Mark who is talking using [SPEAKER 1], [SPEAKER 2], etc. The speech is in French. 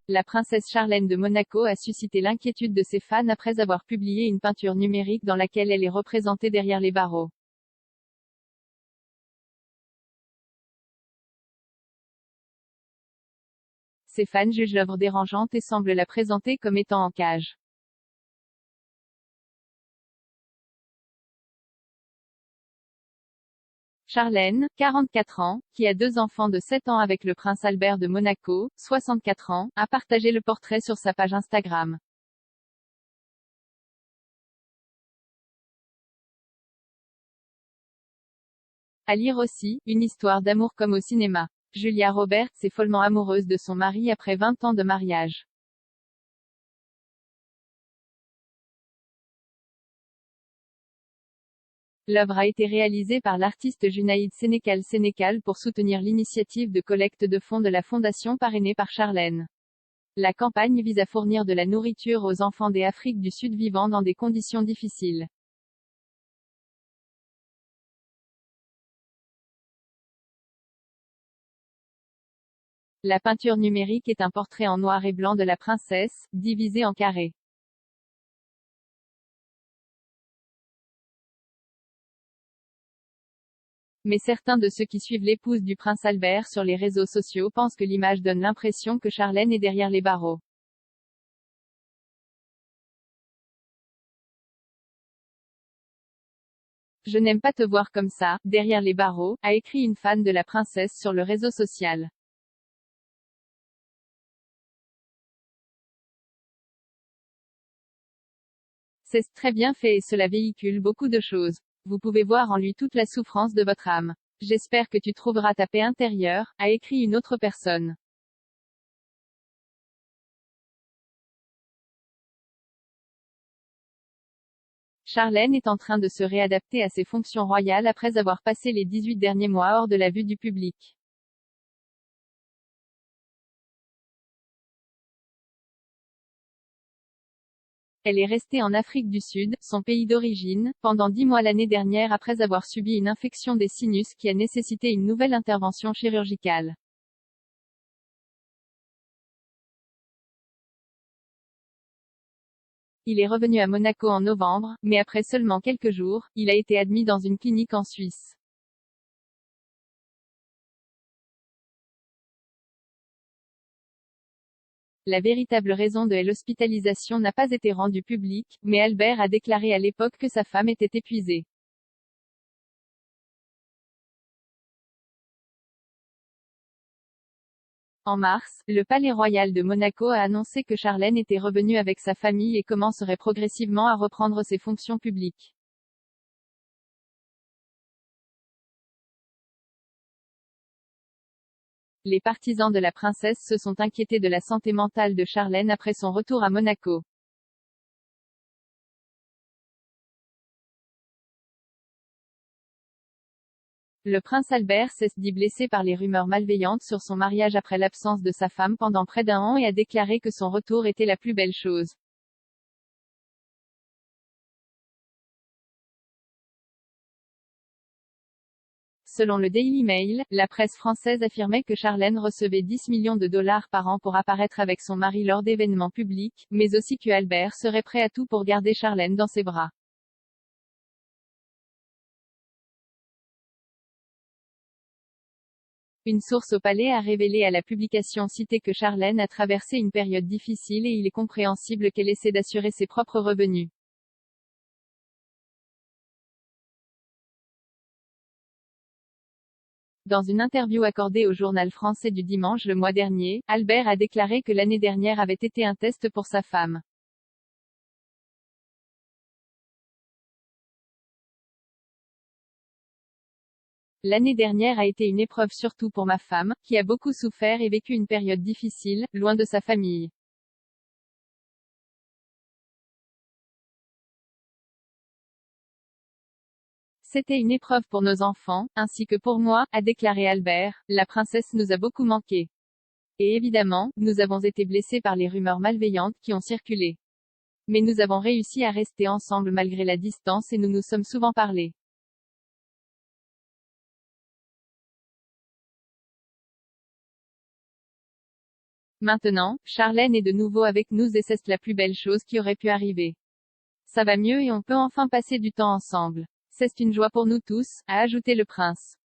[SPEAKER 1] la princesse Charlène de Monaco a suscité l'inquiétude de ses fans après avoir publié une peinture numérique dans laquelle elle est représentée derrière les barreaux. Ses fans jugent l'œuvre dérangeante et semblent la présenter comme étant en cage. Charlène, 44 ans, qui a 2 enfants de 7 ans avec le prince Albert de Monaco, 64 ans, a partagé le portrait sur sa page Instagram. À lire aussi, une histoire d'amour comme au cinéma. Julia Roberts est follement amoureuse de son mari après 20 ans de mariage. L'œuvre a été réalisée par l'artiste Junaïd Sénécal pour soutenir l'initiative de collecte de fonds de la fondation parrainée par Charlène. La campagne vise à fournir de la nourriture aux enfants des Afriques du Sud vivant dans des conditions difficiles. La peinture numérique est un portrait en noir et blanc de la princesse, divisé en carrés. Mais certains de ceux qui suivent l'épouse du prince Albert sur les réseaux sociaux pensent que l'image donne l'impression que Charlène est derrière les barreaux. Je n'aime pas te voir comme ça, derrière les barreaux, a écrit une fan de la princesse sur le réseau social. C'est très bien fait et cela véhicule beaucoup de choses. Vous pouvez voir en lui toute la souffrance de votre âme. J'espère que tu trouveras ta paix intérieure, a écrit une autre personne. Charlène est en train de se réadapter à ses fonctions royales après avoir passé les 18 derniers mois hors de la vue du public. Elle est restée en Afrique du Sud, son pays d'origine, pendant 10 mois l'année dernière après avoir subi une infection des sinus qui a nécessité une nouvelle intervention chirurgicale. Il est revenu à Monaco en novembre, mais après seulement quelques jours, il a été admis dans une clinique en Suisse. La véritable raison de l'hospitalisation n'a pas été rendue publique, mais Albert a déclaré à l'époque que sa femme était épuisée. En mars, le Palais royal de Monaco a annoncé que Charlène était revenue avec sa famille et commencerait progressivement à reprendre ses fonctions publiques. Les partisans de la princesse se sont inquiétés de la santé mentale de Charlène après son retour à Monaco. Le prince Albert s'est dit blessé par les rumeurs malveillantes sur son mariage après l'absence de sa femme pendant près d'un an et a déclaré que son retour était la plus belle chose. Selon le Daily Mail, la presse française affirmait que Charlène recevait 10 millions de dollars par an pour apparaître avec son mari lors d'événements publics, mais aussi que Albert serait prêt à tout pour garder Charlène dans ses bras. Une source au palais a révélé à la publication citée que Charlène a traversé une période difficile et il est compréhensible qu'elle essaie d'assurer ses propres revenus. Dans une interview accordée au journal français du dimanche le mois dernier, Albert a déclaré que l'année dernière avait été un test pour sa femme. L'année dernière a été une épreuve surtout pour ma femme, qui a beaucoup souffert et vécu une période difficile, loin de sa famille. C'était une épreuve pour nos enfants, ainsi que pour moi, a déclaré Albert. La princesse nous a beaucoup manqué. Et évidemment, nous avons été blessés par les rumeurs malveillantes qui ont circulé. Mais nous avons réussi à rester ensemble malgré la distance et nous nous sommes souvent parlé. Maintenant, Charlène est de nouveau avec nous et c'est la plus belle chose qui aurait pu arriver. Ça va mieux et on peut enfin passer du temps ensemble. C'est une joie pour nous tous, a ajouté le prince.